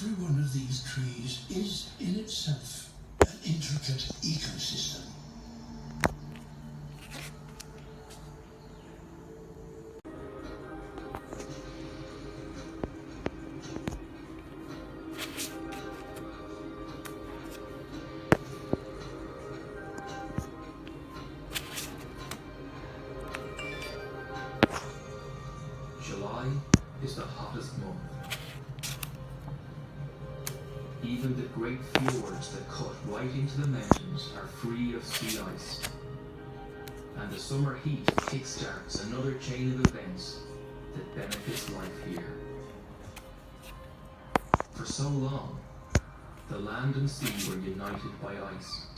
Every one of these trees is in itself an intricate ecosystem. July is the hottest month. Even the great fjords that cut right into the mountains are free of sea ice. And the summer heat kickstarts another chain of events that benefits life here. For so long, the land and sea were united by ice.